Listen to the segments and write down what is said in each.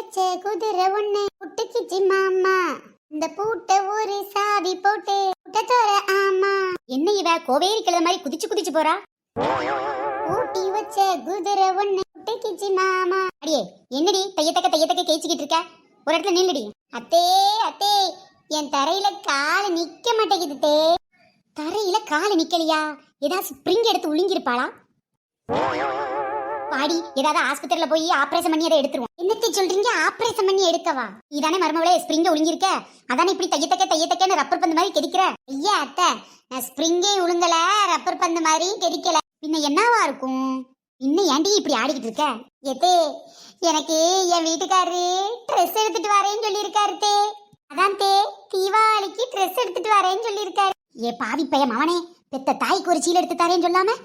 வச்ச குதிரை ஒண்ணு புட்டுக்கிச்சு மாமா, இந்த பூட்ட ஒரு சாவி போட்டு புட்டத்தோர ஆமா. என்ன இவ கோவேரி கிழமை மாதிரி குதிச்சு குதிச்சு போறா? பூட்டி வச்ச குதிரை ஒண்ணு புட்டுக்கிச்சு மாமா. அடியே என்னடி தையத்தக்க கேச்சிக்கிட்டு இருக்க? ஒரு இடத்துல நில்லுடி. அத்தே அத்தே, என் தரையில காலை நிக்க மாட்டேங்குது தே. தரையில காலை நிக்கலையா? ஏதாவது ஸ்ப்ரிங் எடுத்து உழுங்கிருப்பாளா? பாடி ஏதாவது ஆஸ்பத்திரியில போய் ஆபரேஷன் பண்ணி அதை எடுத்துருவோம். என்னத்தை சொல்றீங்க? ஆபரேஷன் பண்ணி எடுக்கவா? இதானே மருமவளே ஸ்ப்ரிங்க ஒழுங்கிருக்க, அதானே இப்படி தையத்தக்க ரப்பர் பந்து மாதிரி கெதிக்கிற. ஐயா அத்தை, ஸ்ப்ரிங்கே உழுங்கல, ரப்பர் பந்து மாதிரி கெதிக்கல, பின்ன என்னவா இருக்கும்? இன்னும் ஏண்டி இப்படி ஆடிக்கிட்டு இருக்க? எத்தே, எனக்கு என் வீட்டுக்காரரு ட்ரெஸ் எடுத்துட்டு வரேன்னு சொல்லியிருக்காரு தே. அதான் தே, தீபாவளிக்கு ட்ரெஸ் எடுத்துட்டு வரேன்னு சொல்லியிருக்காரு. ஏ பாவி பைய மவனே, பெத்த தாய்க்கு ஒரு சீலை எடுத்து தரேன்னு சொல்லாம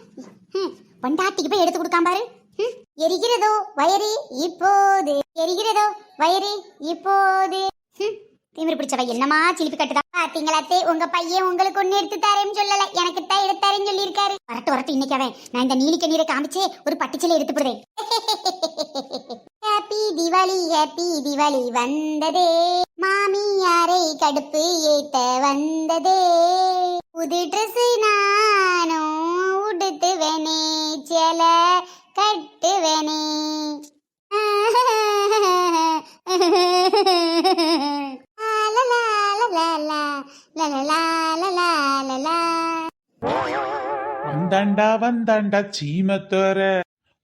பண்டாட்டிக்கு போய் எடுத்து கொடுக்காம பாரு. எரிகிறதோ வயறு இப்போது, எரிகிறதோ வயறு இப்போது. திமிரு பிடிச்சவ என்னமா சிலிப்பி கட்டுதா? பாத்தீங்களாத்தே, உங்க பையன் உங்களுக்கு ஒண்ணு எடுத்து தரேன்னு சொல்லல, எனக்கு தான் எடுத்து தரேன்னு சொல்லியிருக்காரு. வரட்டு இன்னைக்கு அவன் நான் இந்த நீலிக்க நீரை காமிச்சே ஒரு பட்டுச்சலை எடுத்து போடுறேன். ஹாப்பி தீபாவளி வந்ததே, மாமியாரை கடுப்பு ஏத்த வந்ததே, புது ட்ரெஸ் நானும் உடுத்துவனே, செல கட்டுவனே. வந்தாண்டா சீமத்தோர,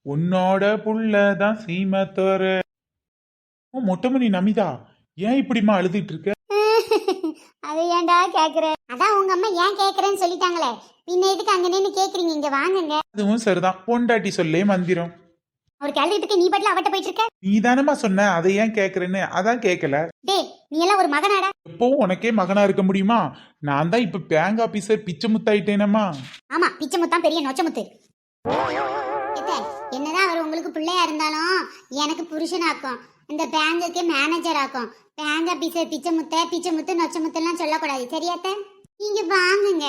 உன்னோட புள்ளதான் சீமத்தோர. மொட்டமணி நமிதா, ஏன் இப்படிமா அழுதுட்டு இருக்க? அது ஏன்டா கேக்குற? அதான் உங்க அம்மா ஏன் கேக்குறேன்னு சொல்லிட்டாங்களே, பின்ன எதுக்கு அங்க நின்னு கேக்குறீங்க? இங்க வாங்குங்க. அதுவும் சரிதான், பொண்டாட்டி சொல்லே மந்திரம். ஒரு கேள்விக்கு நீ பாட்டுல அவட்ட போயிட்டு இருக்க. நீ தானமா சொன்ன அதை ஏன் கேக்குறேன்னு, அதான் கேட்கல. டேய், நீ எல்லாம் ஒரு மகனாடா? எப்பவும் உனக்கே மகனா இருக்க முடியுமா? நான் தான் இப்ப பேங்க் ஆபீசர் பிச்சை முத்தாயிட்டேனம்மா. ஆமா, பிச்சை முத்தான் பெரிய நொச்சமுத்து. என்னதான் அவர் உங்களுக்கு பிள்ளையா இருந்தாலும் எனக்கு புருஷனாக்கும், இந்த பேங்குக்கு மேனேஜர் ஆக்கும். பேங்க் ஆபீசர் பிச்சை முத்து நொச்சமுத்து எல்லாம் சொல்லக்கூடாது, சரியாத்த? நீங்க வாங்குங்க,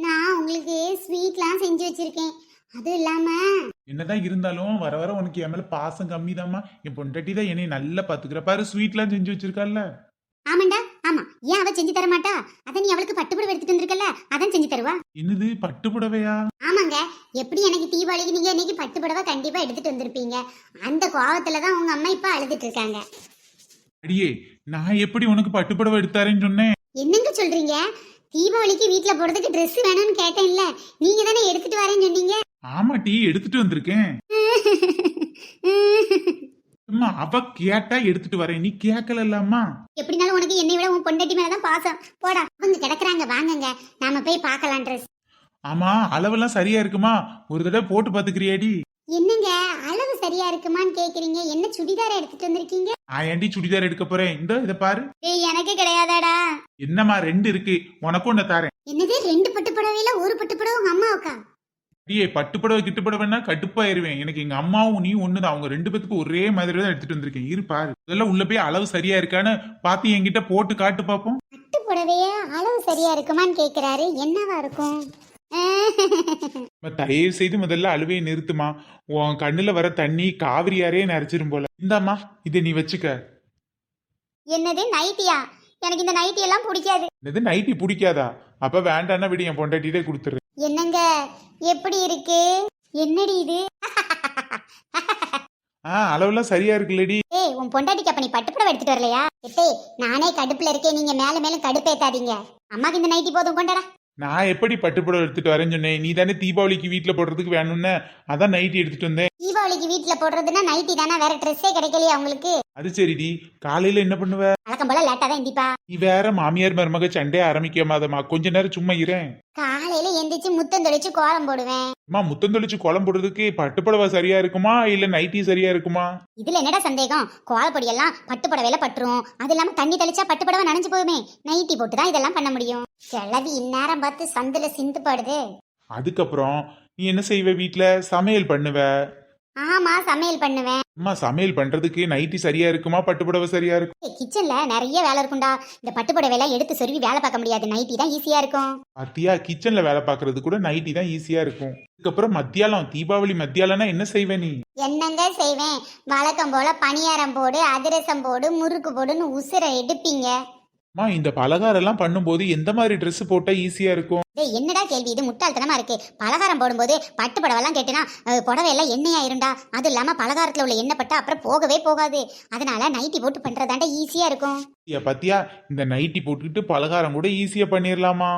நான் உங்களுக்கு ஸ்வீட்லாம் செஞ்சு வச்சிருக்கேன். அது இல்லாம என்னதான் இருந்தாலும் வர வர உனக்கு என் மேல பாசம் கம்மிதாம்மா. என் பொண்டாட்டி தான் என்னை நல்லா பாத்துக்கிற பாரு, ஸ்வீட்லாம் செஞ்சு வச்சிருக்கால. ஆமாண்டா, ஆமா. ஏன் அவ செஞ்சு தர மாட்டா? அத நீ அவளுக்கு பட்டுப்புடவை எடுத்துட்டு வந்திருக்கல, அதான் செஞ்சு தருவா. என்னது பட்டு புடவையா? ஆமாங்க, எப்படி எனக்கு தீபாவளிக்கு நீங்க இன்னைக்கு பட்டு புடவை கண்டிப்பா எடுத்துட்டு வந்திருப்பீங்க. அந்த கோவத்துலதான் உங்க அம்மா இப்ப அழுதுட்டு இருக்காங்க. அடியே, நான் எப்படி உனக்கு பட்டு புடவை எடுத்தாரேன்னு சொன்னேன்? என்னங்க சொல்றீங்க? தீபாவளிக்கு வீட்டுல போடுறதுக்கு ட்ரெஸ் வேணும்னு கேட்டேன்ல, நீங்க தானே எடுத்துட்டு வரேன்னு சொன்னீங்க. ஆமா டீ, எடுத்துட்டு வந்திருக்கேன். அம்மா அவ கேட்டா எடுத்துட்டு வரேன், நீ கேட்கலம்மா. எப்படினாலும் உனக்கு என்னை விட உன் பொண்டாட்டி மேலதான் பாசம். போடா, அவங்க கிடக்குறாங்க, வாங்குங்க, நாம போய் பார்க்கலாம் ட்ரெஸ். ஆமா, அளவெல்லாம் சரியா இருக்குமா? ஒரு தடவை போட்டு பாத்துக்கிறியாடி? என்னங்க அளவு சரியா இருக்குமான்னு கேக்குறீங்க? என்ன சுடிதார் எடுத்துட்டு வந்திருக்கீங்க? ஏன்டி சுடிதார் எடுக்க போறேன்? இந்த இத பாரு. ஏய், எனக்கு கிடையாதாடா. என்னம்மா, 2 இருக்கு, உனக்கும் ஒண்ணு தாரேன். என்னது 2 பட்டு புடவையில ஒரு பட்டு புடவை உங்க அம்மாவுக்கா? அடியே, பட்டு புடவை கிட்டு புடவைன்னா கட்டுப்பாயிருவேன். எனக்கு எங்க அம்மாவும் நீ ஒண்ணுதான், அவங்க 2 பேத்துக்கும் ஒரே மாதிரி தான் எடுத்துட்டு வந்திருக்கேன். இரு பாரு, இதெல்லாம் உள்ள போய் அளவு சரியா இருக்கான்னு பாத்து என்கிட்ட போட்டு காட்டு பாப்போம். பட்டு புடவைய அளவு சரியா இருக்குமான்னு கேக்குறாரு, என்னவா இருக்கும்? தயவு செய்து முதல்ல அழுவையை நிறுத்துமா. உன் கண்ணுல வர தண்ணி காவிரியாரே நரைச்சிரும் போல. இந்தாமா, இதை நீ வச்சுக்க. என்னது நைட்டியா? எனக்கு இந்த நைட்டி எல்லாம் பிடிக்காது. என்னது நைட்டி பிடிக்காதா? அப்ப வேண்டான்னா விடு, என் பொண்டாட்டிட்டே கொடுத்துரு. என்னங்க எப்படி இருக்கு? என்னடி இது? அளவுலாம் சரியா இருக்குல்லடி. ஏய், உன் பொண்டாட்டிக்கு அப்ப நீ பட்டு புடவை எடுத்துட்டு வரலையா? நானே கடுப்புல இருக்கேன், நீங்க மேல மேல கடுப்பேத்தாதீங்க. அம்மாக்கு இந்த நைட்டி போதும், கொண்டாடா. நான் எப்படி பட்டு புடவை எடுத்துட்டு வரேன்னு சொன்னேன்? நீ தானே தீபாவளிக்கு வீட்டுல போடுறதுக்கு வேணும்னு அதான் நைட்டி எடுத்துட்டு வந்தேன். தீபாவளிக்கு வீட்டுல போடுறதுன்னா நைட்டி தானே, வேற ட்ரெஸ்ஸே கிடைக்கலையா உங்களுக்கு? அது சரிடி, காலையில என்ன பண்ணுவ? வழக்கம் போல லேட்டா தான் எந்திப்பா. நீ வேற மாமியார் மருமக சண்டே ஆரம்பிக்காமதமா, கொஞ்ச நேரம் சும்மா இரேன். காலையில எந்திரிச்சு முத்தம் தொளிச்சு கோலம் போடுவேன். முத்தம் தொளிச்சு கோலம் போடுறதுக்கு பட்டு புடவை சரியா இருக்குமா இல்ல நைட்டி சரியா இருக்குமா? இதுல என்னடா சந்தேகம்? கோலப்பொடி எல்லாம் பட்டு புடவையில பட்டுரும். அது இல்லாம தண்ணி தெளிச்சா பட்டு புடவை நனைஞ்சு போகுமே. நைட்டி போட்டுதான் இதெல்லாம் பண்ண முடியும். கிளவி இந்நேரம் பார்த்து சந்துல சிந்து பாடுது. அதுக்கப்புறம் நீ என்ன செய்வ? வீட்டுல சமையல் பண்ணுவ? ஆமா, சமையல் பண்ணுவேன். அம்மா சமையல் பண்றதுக்கு நைட்டி சரியா இருக்குமா பட்டுப்புடவை சரியா இருக்கும்? கிச்சன்ல நிறைய வேலை இருக்கும்டா. இந்த பட்டுப்புடவை எல்லாம் எடுத்து சொருவி வேலை பார்க்க முடியாது. நைட்டி தான் ஈஸியா இருக்கும். பாத்தியா, கிச்சன்ல வேலை பாக்குறது கூட நைட்டி தான் ஈஸியா இருக்கும். அதுக்கப்புறம் மத்தியாலம், தீபாவளி மத்தியாலம்னா என்ன செய்வே நீ? என்னங்க செய்வேன், வழக்கம் போல பணியாரம் போடு, அதிரசம் போடு, முறுக்கு போடுன்னு உசுரை எடுப்பீங்க. அம்மா இந்த பலகாரம் எல்லாம் பண்ணும்போது எந்த மாதிரி Dress போட்டா ஈஸியா இருக்கும்? டேய், என்னடா கேள்வி இது, முட்டாள்தனமா இருக்கு. பலகாரம் போடும்போது பட்டு புடவெல்லாம் கேட்டுனா புடவை எல்லாம் எண்ணெயா இருந்தா, அது இல்லாம பலகாரத்துல உள்ள எண்ணெய் பட்டா அப்புறம் போகவே போகாது. அதனால நைட்டி போட்டு பண்றதாண்டா ஈஸியா இருக்கும். பாத்தியா, இந்த நைட்டி போட்டுக்கிட்டு பலகாரம் கூட ஈஸியா பண்ணிடலாமா?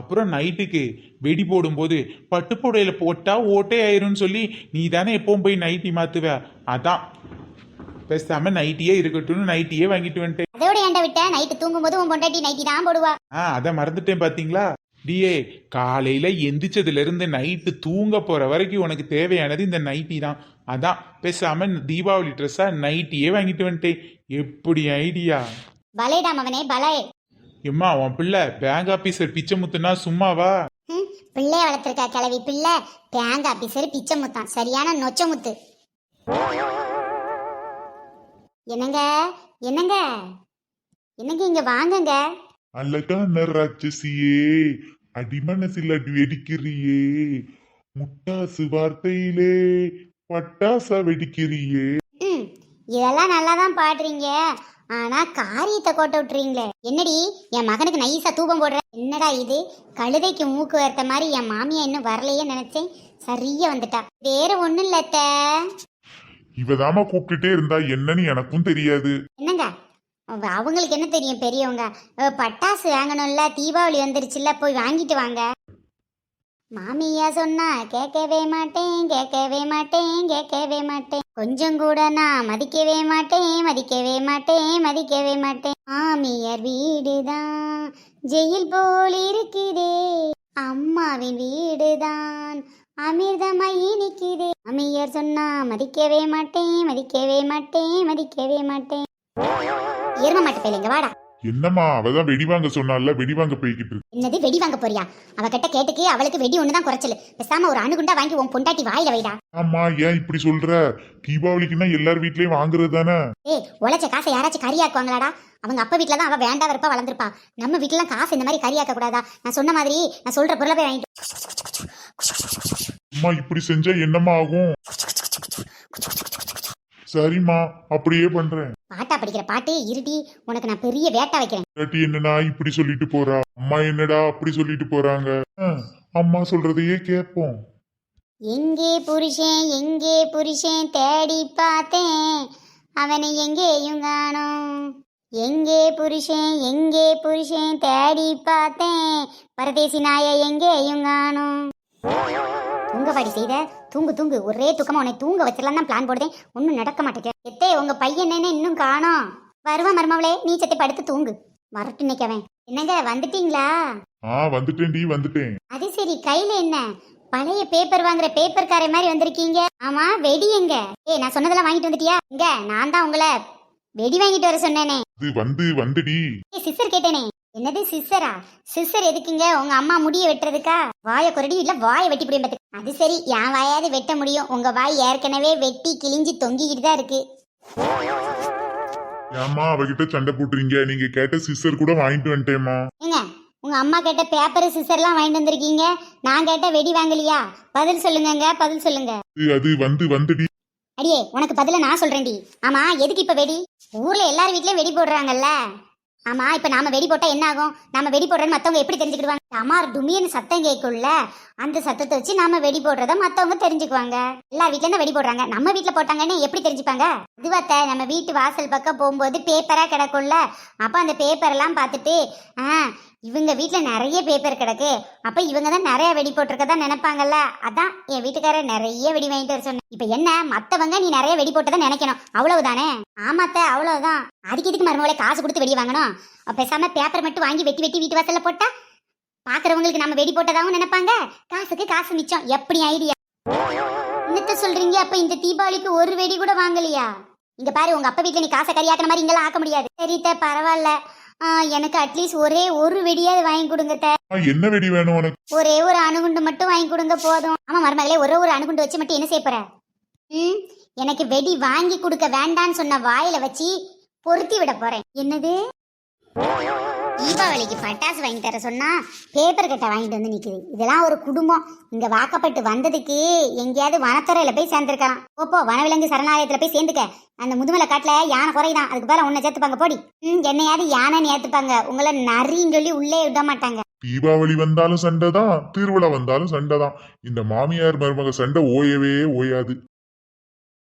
அப்புறம் நைட்டுக்கு வெடி போடும்போது பட்டுப்புடையில போட்டா ஓட்டே ஆயிரும்னு சொல்லி நீ தானே எப்பவும் போய் நைட்டி மாத்துவ. அதான் பேசாம நைட்டியே இருக்கட்டும்னு நைட்டியே வாங்கிட்டு வந்துட்டேன். அதோட ஏன்டா விட்ட, நைட்டு தூங்கும்போது உன் பொண்டாட்டி நைட்டி தான் போடுவா. அதை மறந்துட்டேன் பாத்தீங்களா? டியே, காலையில எந்திரிச்சதுல இருந்து நைட்டு தூங்க போற வரைக்கும் உனக்கு தேவையானது இந்த நைட்டி தான். அதான் பேசாம தீபாவளி ட்ரெஸ்ஸா நைட்டியே வாங்கிட்டு வந்துட்டேன். எப்படி ஐடியா? பலேடா மவனே பலே. எம்மா, உன் பிள்ளை பேங்க் ஆபீசர் பிச்சைமுத்துனா சும்மாவா? பிள்ளைய வளர்த்திருக்கா கிளவி பிள்ளை. பேங்க் ஆபீசர் பிச்சை முத்தான், சரியான நொச்ச முத்து. என்னங்க என்னங்க என்னங்க, இங்க வாங்கங்க. அழகான ராட்சசியே, அடிமனசில் அடி வெடிக்கிறியே, முட்டாசு வார்த்தையிலே பட்டாசா வெடிக்கிறியே. ம், இதெல்லாம் நல்லா தான் பாடுறீங்க. ஆனா காரியத்தை கோட்ட விட்டுறீங்களே. என்னடி என் மகனுக்கு நைஸா தூபம் போடுற? என்னடா இது, கழுதைக்கு மூக்கு வேர்த்த மாதிரி என் மாமியா இன்னும் வரலையே நினைச்சேன். சரியா வந்துட்டா. வேற ஒண்ணும் இல்ல அத்தை. இவதாம கூப்பிட்டுட்டே இருந்தா என்னன்னு எனக்கும் தெரியாது. என்னங்க, அவங்களுக்கு என்ன தெரியும் பெரியவங்க. பட்டாசு வாங்கணும்ல, தீபாவளி வந்துருச்சுல்ல, போய் வாங்கிட்டு வாங்க. மாமியா சொன்னா கேட்கவே மாட்டேன், கேட்கவே மாட்டேன், கேட்கவே மாட்டேன். கொஞ்சம் கூட நான் மதிக்கவே மாட்டேன், மதிக்கவே மாட்டேன், மதிக்கவே மாட்டேன். மாமியார் வீடுதான் ஜெயில் போல் இருக்குதே, அம்மாவின் வீடுதான் அமிர்தமாய் நிற்கிறே. மாமியார் சொன்னா மதிக்கவே மாட்டேன், மதிக்கவே மாட்டேன், மதிக்கவே மாட்டேன். ஏறும மாட்டு போயிலங்க, வாடா. என்னம்மா, அவதான் வெடி வாங்க சொன்னால, வெடி வாங்க போய்கிட்டு இருக்கு. என்னது வெடி வாங்க போறியா? அவகிட்ட கேட்டுக்கு அவளுக்கு வெடி ஒண்ணுதான் குறைச்சல். பேசாம ஒரு அணுகுண்டா வாங்கி உன் பொண்டாட்டி வாயில வைடா. ஆமா, ஏன் இப்படி சொல்ற? தீபாவளிக்குன்னா எல்லார் வீட்லயும் வாங்குறது தானே. ஏய், உழைச்ச காசை யாராச்சும் கறியாக்குவாங்களாடா? அவங்க அப்பா வீட்டுல தான் அவ வேண்டா வெறுப்பா வளர்ந்துருப்பா. நம்ம வீட்டுல எல்லாம் காசு இந்த மாதிரி கறியாக்க கூடாதா? நான் சொன்ன மாதிரி நான் சொல்ற பொருளை போய் வாங்கிட்டு. அம்மா, இப்படி செஞ்சா என்னம்மா ஆகும்? சரிம்மா, அப்படியே பண்றேன். பாட்டா படிக்கிற பாட்டு இருட்டி, உனக்கு நான் பெரிய வேட்டா வைக்கிறேன். இல்லாட்டி என்னடா இப்படி சொல்லிட்டு போறா? அம்மா என்னடா அப்படி சொல்லிட்டு போறாங்க? அம்மா சொல்றதையே கேட்போம். எங்கே புருஷன் தேடி பார்த்தேன், அவனை எங்கேயும் காணோம். எங்கே புருஷன் தேடி பார்த்தேன், பரதேசி நாய எங்கேயும் காணோம். தூங்கவாடி செய்த, தூங்கு ஒரே தூக்கமா உன்னை தூங்க வச்சிடலாம் தான் பிளான் போடுதேன். ஒன்னும் நடக்க மாட்டேங்க. எத்தே உங்க பையன் என்ன இன்னும் காணோம்? வருவா மருமவளே, நீ சத்தை படுத்து தூங்கு. வரட்டு நிக்கவன். என்னங்க வந்துட்டீங்களா? வந்துட்டேன்டி, வந்துட்டேன். அது சரி, கையில என்ன பழைய பேப்பர் வாங்குற பேப்பர்கார மாதிரி வந்திருக்கீங்க. ஆமா, வெடி எங்க? நான் சொன்னதெல்லாம் வாங்கிட்டு வந்துட்டியா? இங்க நான் தான் உங்களை வெடி வாங்கிட்டு வர சொன்னேனே. வந்துடி. சிஸ்டர் கேட்டேனே. என்னது சிஸ்டரா? சிஸ்டர் எதுக்குங்க? உங்க அம்மா முடிய வெட்டுறதுக்கா? வாயை குரடி இல்ல வாயை வெட்டி முடியும் பார்த்து. அது சரி, என் வாயாவது வெட்ட முடியும். உங்க வாய் ஏற்கனவே வெட்டி கிழிஞ்சு தொங்கிக்கிட்டு தான் இருக்கு. ஏம்மா அவகிட்ட சண்டை போட்டுறீங்க? நீங்க கேட்ட சிஸ்டர் கூட வாங்கிட்டு வந்துட்டேம்மா. ஏங்க, உங்க அம்மா கேட்ட பேப்பர் சிஸ்டர்லாம் வாங்கிட்டு வந்திருக்கீங்க, நான் கேட்ட வெடி வாங்கலையா? பதில் சொல்லுங்க, பதில் சொல்லுங்க. அது வந்துடி. அடியே, உனக்கு பதில நான் சொல்றேன்டி. ஆமா, எதுக்கு இப்ப வெடி? ஊர்ல எல்லார் வீட்லயும் வெடி போடுறாங்கல்ல. ஆமா, இப்ப நாம வெடி போட்டா என்ன ஆகும்? நாம வெடி போடுறோன்னு மத்தவங்க எப்படி தெரிஞ்சுக்கிடுவாங்க? அமார் டுமியன்னு சத்தம் கேட்கும்ல, அந்த சத்தத்தை வச்சு நாம வெடி போடுறத மத்தவங்க தெரிஞ்சுக்குவாங்க. எல்லா வீட்லயும் தான் வெடி போடுறாங்க, நம்ம வீட்டுல போட்டாங்கன்னு எப்படி தெரிஞ்சுப்பாங்க? இதுவாத்த நம்ம வீட்டு வாசல் பக்கம் போகும்போது பேப்பரா கிடக்கும்ல, அப்ப அந்த பேப்பர் எல்லாம் பார்த்துட்டு இவங்க வீட்டுல நிறைய பேப்பர் கிடக்கு, அப்ப இவங்க தான் நிறைய வெடி போட்டிருக்கதா நினைப்பாங்கல்ல. அதான் என் வீட்டுக்காரர் நிறைய வெடி வாங்கிட்டு வர சொன்னேன். இப்ப என்ன, மத்தவங்க நீ நிறைய வெடி போட்டதான் நினைக்கணும், அவ்வளவுதானே? ஆமாத்த, அவ்வளவுதான். அதுக்கு இதுக்கு மருமகளை காசு கொடுத்து வெடி வாங்கணும்? பேசாம பேப்பர் மட்டும் வாங்கி வெட்டி வெட்டி வீட்டு வாசல்ல போட்டா பாக்குறவங்களுக்கு நம்ம வெடி போட்டதாகவும் நினைப்பாங்க, காசுக்கு காசு மிச்சம். எப்படி ஐடியா? என்னத்த சொல்றீங்க? அப்ப இந்த தீபாவளிக்கு ஒரு வெடி கூட வாங்கலையா? இங்க பாரு, உங்க அப்பா வீட்டுல நீ காசை கறியாக்குற மாதிரி இங்கெல்லாம் ஆக்க முடியாது. சரித்த, பரவாயில்ல. எனக்கு அட்லீஸ்ட் ஒரே ஒரு வெடியாவது வாங்கி கொடுங்க. என்ன வெடி வேணும் உனக்கு? ஒரே ஒரு அணுகுண்டு மட்டும் வாங்கி கொடுங்க போதும். ஆமா மருமகளே, ஒரே ஒரு அணுகுண்டு வச்சு மட்டும் என்ன செய்ய போற? எனக்கு வெடி வாங்கி கொடுக்க வேண்டான்னு சொன்ன வாயில வச்சு பொருத்தி விட போறேன். என்னது தீபாவளிக்கு பட்டாசு வாங்கி தர சொன்னா பேப்பர் கட்டை வாங்கிட்டு வந்து நிக்குது. இதெல்லாம் ஒரு குடும்பம். இங்க வாக்கப்பட்டு வந்ததுக்கு எங்கேயாவது வனத்துறையில போய் சேர்ந்திருக்கலாம். ஓப்போ வனவிலங்கு சரணாலயத்துல போய் சேர்ந்துக்க. அந்த முதுமலை காட்டுல யானை குறைதான், அதுக்கு பேர உன்னை சேர்த்துப்பாங்க போடி. என்னையாவது யானைன்னு ஏத்துப்பாங்க, உங்களை நரின்னு சொல்லி உள்ளே விட மாட்டாங்க. தீபாவளி வந்தாலும் சண்டை தான், திருவிழா வந்தாலும் சண்டை தான். இந்த மாமியார் மருமக சண்டை ஓயவே ஓயாது.